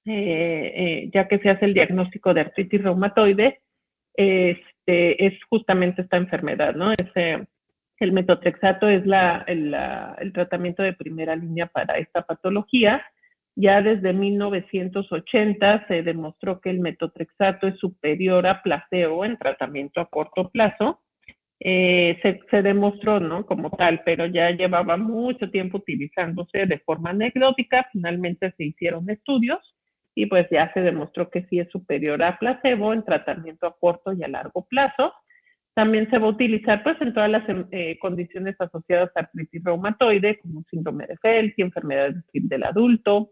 ya que se hace el diagnóstico de artritis reumatoide, es justamente esta enfermedad, ¿no? El metotrexato es el tratamiento de primera línea para esta patología. Ya desde 1980 se demostró que el metotrexato es superior a placebo en tratamiento a corto plazo. Se demostró, ¿no?, como tal, pero ya llevaba mucho tiempo utilizándose de forma anecdótica. Finalmente se hicieron estudios y pues ya se demostró que sí es superior a placebo en tratamiento a corto y a largo plazo. También se va a utilizar pues en todas las condiciones asociadas a artritis reumatoide, como síndrome de Felty, enfermedades del adulto.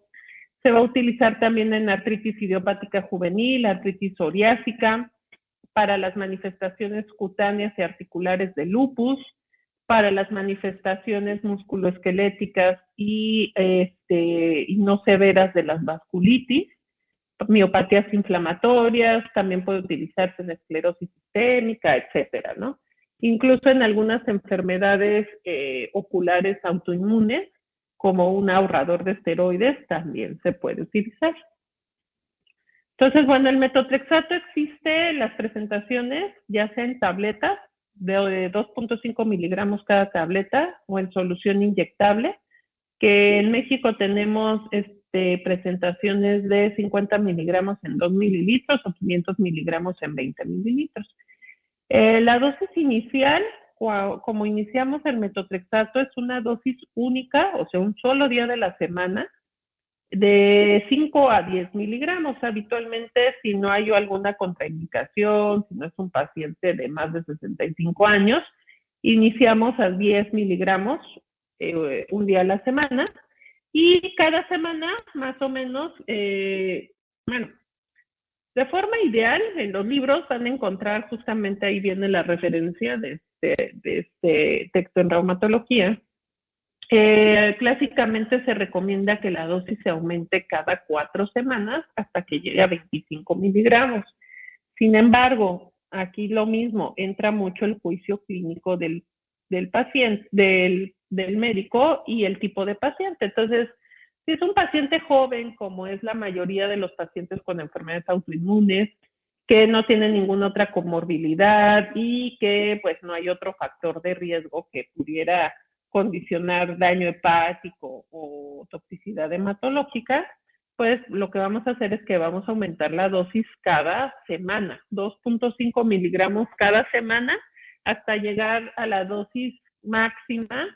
Se va a utilizar también en artritis idiopática juvenil, artritis psoriásica, para las manifestaciones cutáneas y articulares de lupus, para las manifestaciones musculoesqueléticas y no severas de las vasculitis, miopatías inflamatorias, también puede utilizarse en esclerosis sistémica, etcétera, ¿no? Incluso en algunas enfermedades oculares autoinmunes, como un ahorrador de esteroides, también se puede utilizar. Entonces, bueno, el metotrexato existe en las presentaciones, ya sea en tabletas de 2.5 miligramos cada tableta o en solución inyectable, que en México tenemos presentaciones de 50 miligramos en 2 mililitros o 500 miligramos en 20 mililitros. La dosis inicial, como iniciamos el metotrexato, es una dosis única, o sea, un solo día de la semana, de 5 a 10 miligramos. Habitualmente, si no hay alguna contraindicación, si no es un paciente de más de 65 años, iniciamos a 10 miligramos un día a la semana, y cada semana, más o menos, bueno, de forma ideal, en los libros van a encontrar, justamente ahí viene la referencia de este texto en reumatología. Clásicamente se recomienda que la dosis se aumente cada 4 semanas hasta que llegue a 25 miligramos. Sin embargo, aquí lo mismo, entra mucho el juicio clínico del paciente, del médico y el tipo de paciente. Entonces, si es un paciente joven, como es la mayoría de los pacientes con enfermedades autoinmunes, que no tienen ninguna otra comorbilidad y que pues no hay otro factor de riesgo que pudiera condicionar daño hepático o toxicidad hematológica, pues lo que vamos a hacer es que vamos a aumentar la dosis cada semana, 2.5 miligramos cada semana, hasta llegar a la dosis máxima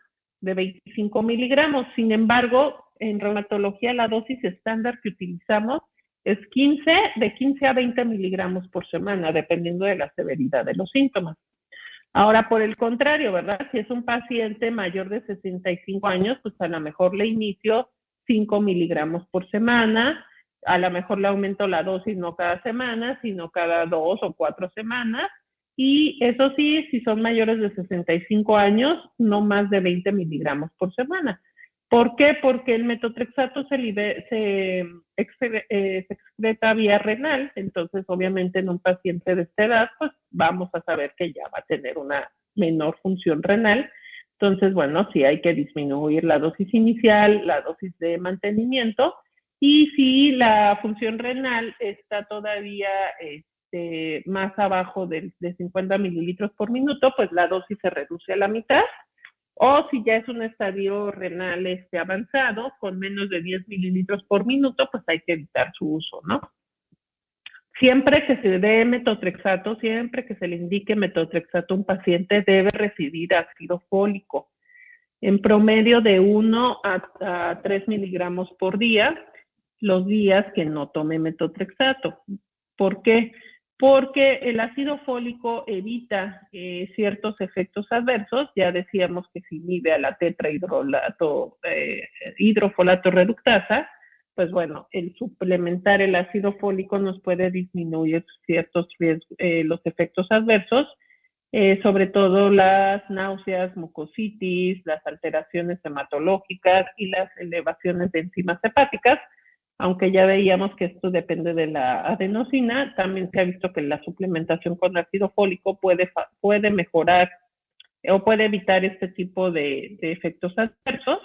de 25 miligramos. Sin embargo, en reumatología la dosis estándar que utilizamos es de 15 a 20 miligramos por semana, dependiendo de la severidad de los síntomas. Ahora, por el contrario, ¿verdad? Si es un paciente mayor de 65 años, pues a lo mejor le inicio 5 miligramos por semana, a lo mejor le aumento la dosis no cada semana, sino cada 2 o 4 semanas, y eso sí, si son mayores de 65 años, no más de 20 miligramos por semana. ¿Por qué? Porque el metotrexato se excreta vía renal, entonces obviamente en un paciente de esta edad, pues vamos a saber que ya va a tener una menor función renal. Entonces, bueno, sí hay que disminuir la dosis inicial, la dosis de mantenimiento, y si la función renal está todavía más abajo de 50 mililitros por minuto, pues la dosis se reduce a la mitad, O si ya es un estadio renal avanzado, con menos de 10 mililitros por minuto, pues hay que evitar su uso, ¿no? Siempre que se dé metotrexato, siempre que se le indique metotrexato a un paciente, debe recibir ácido fólico, en promedio de 1 a 3 miligramos por día, los días que no tome metotrexato. ¿Por qué? Porque el ácido fólico evita ciertos efectos adversos. Ya decíamos que se inhibe a la hidrofolato reductasa. Pues bueno, el suplementar el ácido fólico nos puede disminuir ciertos riesgos, los efectos adversos, sobre todo las náuseas, mucositis, las alteraciones hematológicas y las elevaciones de enzimas hepáticas. Aunque ya veíamos que esto depende de la adenosina, también se ha visto que la suplementación con ácido fólico puede mejorar o puede evitar este tipo de efectos adversos.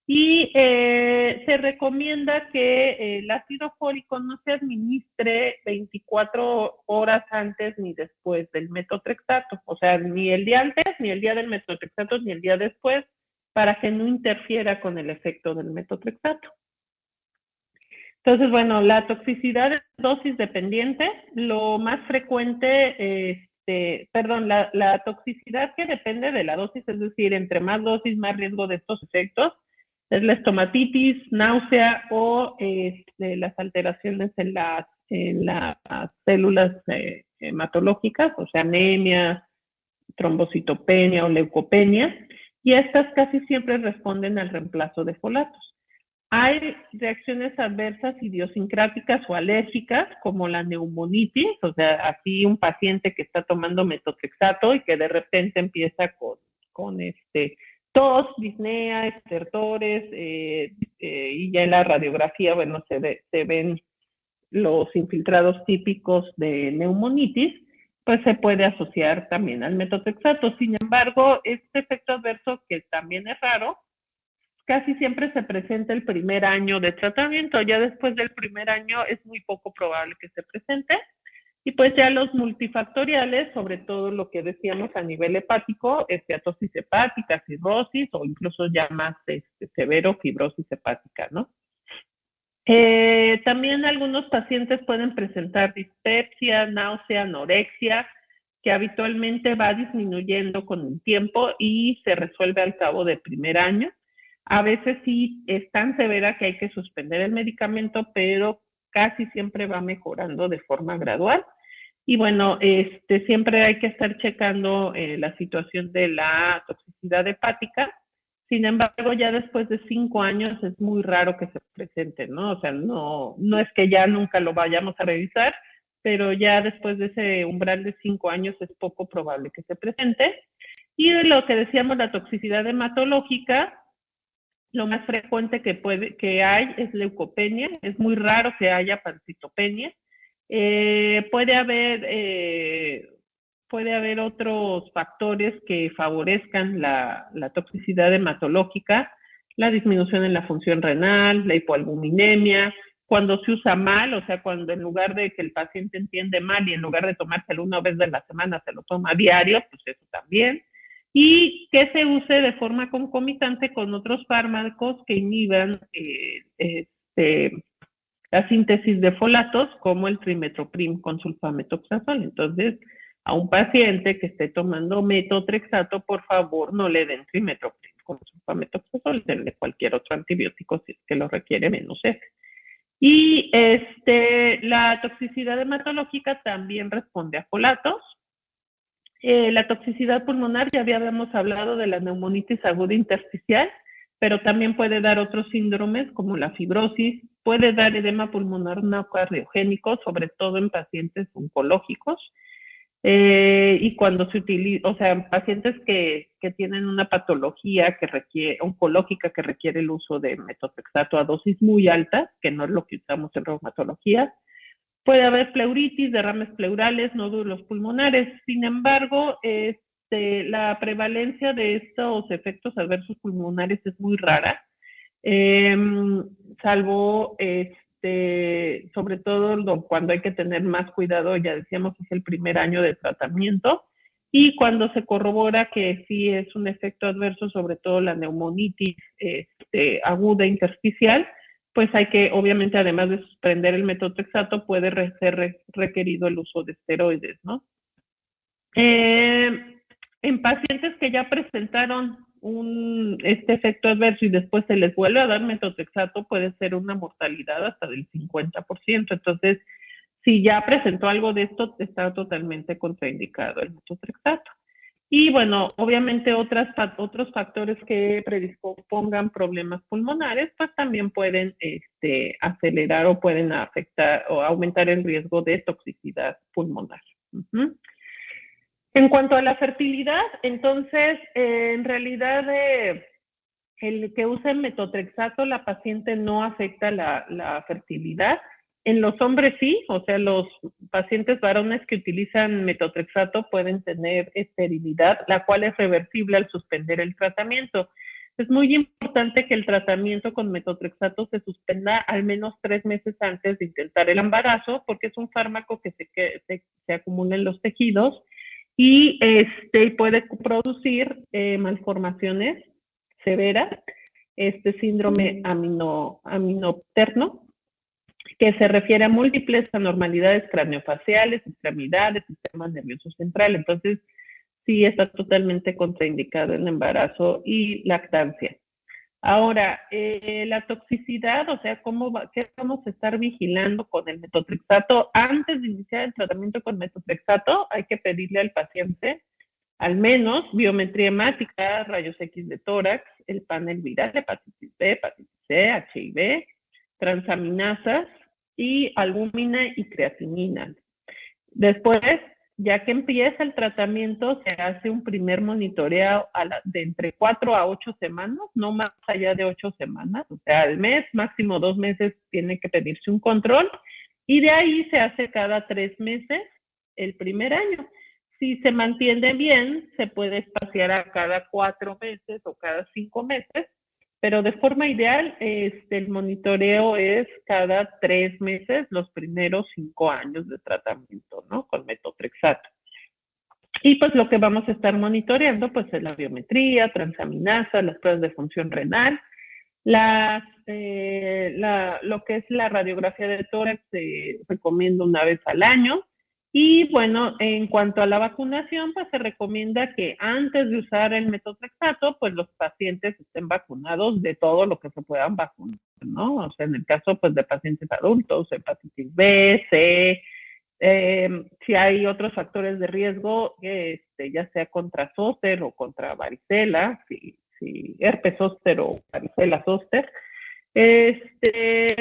Y se recomienda que el ácido fólico no se administre 24 horas antes ni después del metotrexato, o sea, ni el día antes, ni el día del metotrexato, ni el día después, para que no interfiera con el efecto del metotrexato. Entonces, bueno, la toxicidad es dosis dependiente. Lo más frecuente, la toxicidad que depende de la dosis, es decir, entre más dosis, más riesgo de estos efectos, es la estomatitis, náusea o las alteraciones en las células hematológicas, o sea, anemia, trombocitopenia o leucopenia, y estas casi siempre responden al reemplazo de folatos. Hay reacciones adversas idiosincráticas o alérgicas, como la neumonitis, o sea, así un paciente que está tomando metotrexato y que de repente empieza con tos, disnea, estertores, y ya en la radiografía, bueno, se ven los infiltrados típicos de neumonitis, pues se puede asociar también al metotrexato. Sin embargo, este efecto adverso, que también es raro, casi siempre se presenta el primer año de tratamiento. Ya después del primer año es muy poco probable que se presente. Y pues ya los multifactoriales, sobre todo lo que decíamos a nivel hepático, esteatosis hepática, cirrosis o incluso ya más severo, fibrosis hepática, ¿no? También algunos pacientes pueden presentar dispepsia, náusea, anorexia, que habitualmente va disminuyendo con el tiempo y se resuelve al cabo del primer año. A veces sí es tan severa que hay que suspender el medicamento, pero casi siempre va mejorando de forma gradual. Y bueno, siempre hay que estar checando la situación de la toxicidad hepática. Sin embargo, ya después de 5 años es muy raro que se presente, ¿no? O sea, no es que ya nunca lo vayamos a revisar, pero ya después de ese umbral de 5 años es poco probable que se presente. Y de lo que decíamos, la toxicidad hematológica, lo más frecuente que hay es leucopenia. Es muy raro que haya pancitopenia. Puede haber otros factores que favorezcan la toxicidad hematológica, la disminución en la función renal, la hipoalbuminemia, cuando se usa mal, o sea, cuando en lugar de que el paciente entiende mal y en lugar de tomárselo una vez de la semana se lo toma diario, pues eso también. Y que se use de forma concomitante con otros fármacos que inhiban la síntesis de folatos, como el trimethoprim con sulfametoxazol. Entonces, a un paciente que esté tomando metotrexato, por favor, no le den trimethoprim con sulfametoxazol, denle cualquier otro antibiótico si es que lo requiere menos ese. Y la toxicidad hematológica también responde a folatos. La toxicidad pulmonar, ya habíamos hablado de la neumonitis aguda intersticial, pero también puede dar otros síndromes como la fibrosis, puede dar edema pulmonar no cardiogénico, sobre todo en pacientes oncológicos, y cuando se utiliza, o sea, pacientes que tienen una patología oncológica que requiere el uso de metotrexato a dosis muy altas, que no es lo que usamos en reumatología. Puede haber pleuritis, derrames pleurales, nódulos pulmonares. Sin embargo, la prevalencia de estos efectos adversos pulmonares es muy rara, salvo sobre todo cuando hay que tener más cuidado, ya decíamos, es el primer año de tratamiento, y cuando se corrobora que sí es un efecto adverso, sobre todo la neumonitis aguda intersticial, pues hay que, obviamente, además de suspender el metotrexato, puede ser requerido el uso de esteroides, ¿no? En pacientes que ya presentaron este efecto adverso y después se les vuelve a dar metotrexato, puede ser una mortalidad hasta del 50%. Entonces, si ya presentó algo de esto, está totalmente contraindicado el metotrexato. Y bueno, obviamente otros factores que predispongan problemas pulmonares, pues también pueden acelerar o pueden afectar o aumentar el riesgo de toxicidad pulmonar. En cuanto a la fertilidad, entonces, en realidad, el que use metotrexato, la paciente no afecta la fertilidad. En los hombres sí, o sea, los pacientes varones que utilizan metotrexato pueden tener esterilidad, la cual es reversible al suspender el tratamiento. Es muy importante que el tratamiento con metotrexato se suspenda al menos 3 meses antes de intentar el embarazo, porque es un fármaco que se acumula en los tejidos y puede producir malformaciones severas, síndrome aminopterno, que se refiere a múltiples anormalidades craneofaciales, extremidades, sistema nervioso central. Entonces, sí está totalmente contraindicado el embarazo y lactancia. Ahora, la toxicidad, o sea, ¿qué vamos a estar vigilando con el metotrexato? Antes de iniciar el tratamiento con metotrexato, hay que pedirle al paciente al menos biometría hemática, rayos X de tórax, el panel viral, hepatitis B, hepatitis C, HIV, transaminasas y albúmina y creatinina. Después, ya que empieza el tratamiento, se hace un primer monitoreo de entre 4 a 8 semanas, no más allá de 8 semanas, o sea, al mes, máximo 2 meses, tiene que pedirse un control, y de ahí se hace cada 3 meses el primer año. Si se mantiene bien, se puede espaciar a cada 4 meses o cada 5 meses, pero de forma ideal, el monitoreo es cada 3 meses, los primeros 5 años de tratamiento, ¿no? Con metotrexato. Y pues lo que vamos a estar monitoreando, pues es la biometría, transaminasa, las pruebas de función renal, lo que es la radiografía de tórax se recomienda una vez al año. Y bueno, en cuanto a la vacunación, pues se recomienda que antes de usar el metotrexato, pues los pacientes estén vacunados de todo lo que se puedan vacunar, ¿no? O sea, en el caso pues de pacientes adultos, hepatitis B, C, si hay otros factores de riesgo, ya sea contra zóster o contra varicela, si herpes zóster o varicela zóster,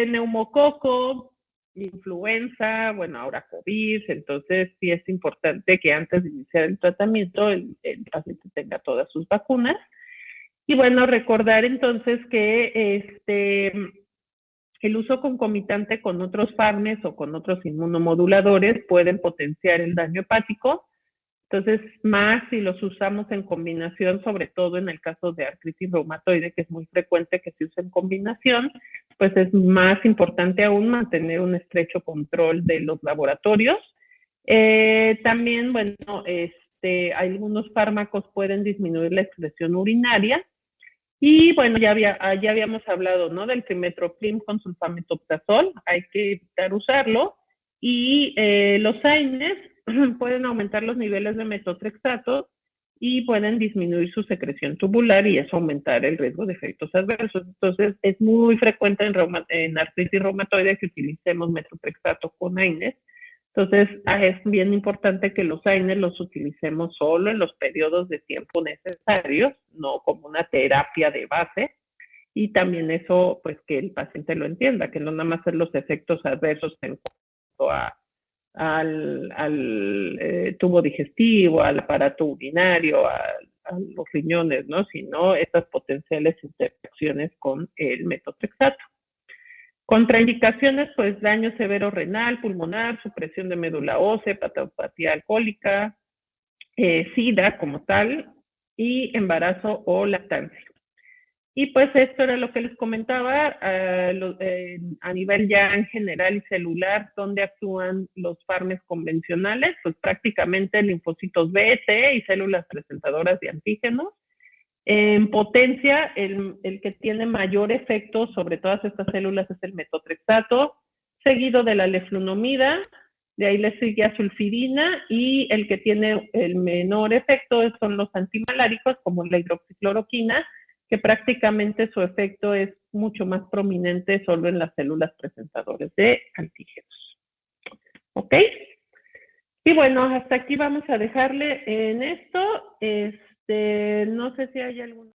neumococo, influenza, bueno, ahora COVID. Entonces sí es importante que antes de iniciar el tratamiento el paciente tenga todas sus vacunas. Y bueno, recordar entonces que el uso concomitante con otros fármacos o con otros inmunomoduladores pueden potenciar el daño hepático. Entonces, más si los usamos en combinación, sobre todo en el caso de artritis reumatoide, que es muy frecuente que se use en combinación, pues es más importante aún mantener un estrecho control de los laboratorios. También, bueno, algunos fármacos pueden disminuir la excreción urinaria. Y bueno, ya habíamos hablado, ¿no? Del trimethoprim con sulfamethoxazol, hay que evitar usarlo. Y los AINES pueden aumentar los niveles de metotrexato y pueden disminuir su secreción tubular y eso aumentar el riesgo de efectos adversos. Entonces, es muy frecuente en artritis reumatoide que utilicemos metotrexato con AINES. Entonces, es bien importante que los AINES los utilicemos solo en los periodos de tiempo necesarios, no como una terapia de base. Y también eso, pues que el paciente lo entienda, que no nada más ser los efectos adversos en cuanto al tubo digestivo, al aparato urinario, a los riñones, ¿no? Sino estas potenciales interacciones con el metotrexato. Contraindicaciones, pues daño severo renal, pulmonar, supresión de médula ósea, hepatopatía alcohólica, SIDA como tal, y embarazo o lactancia. Y pues esto era lo que les comentaba a nivel ya en general y celular, donde actúan los farmes convencionales, pues prácticamente linfocitos B, T y células presentadoras de antígenos. En potencia, el que tiene mayor efecto sobre todas estas células es el metotrexato, seguido de la leflunomida, de ahí le sigue a sulfidina, y el que tiene el menor efecto son los antimaláricos, como la hidroxicloroquina, que prácticamente su efecto es mucho más prominente solo en las células presentadoras de antígenos. ¿Ok? Y bueno, hasta aquí vamos a dejarle en esto. No sé si hay algún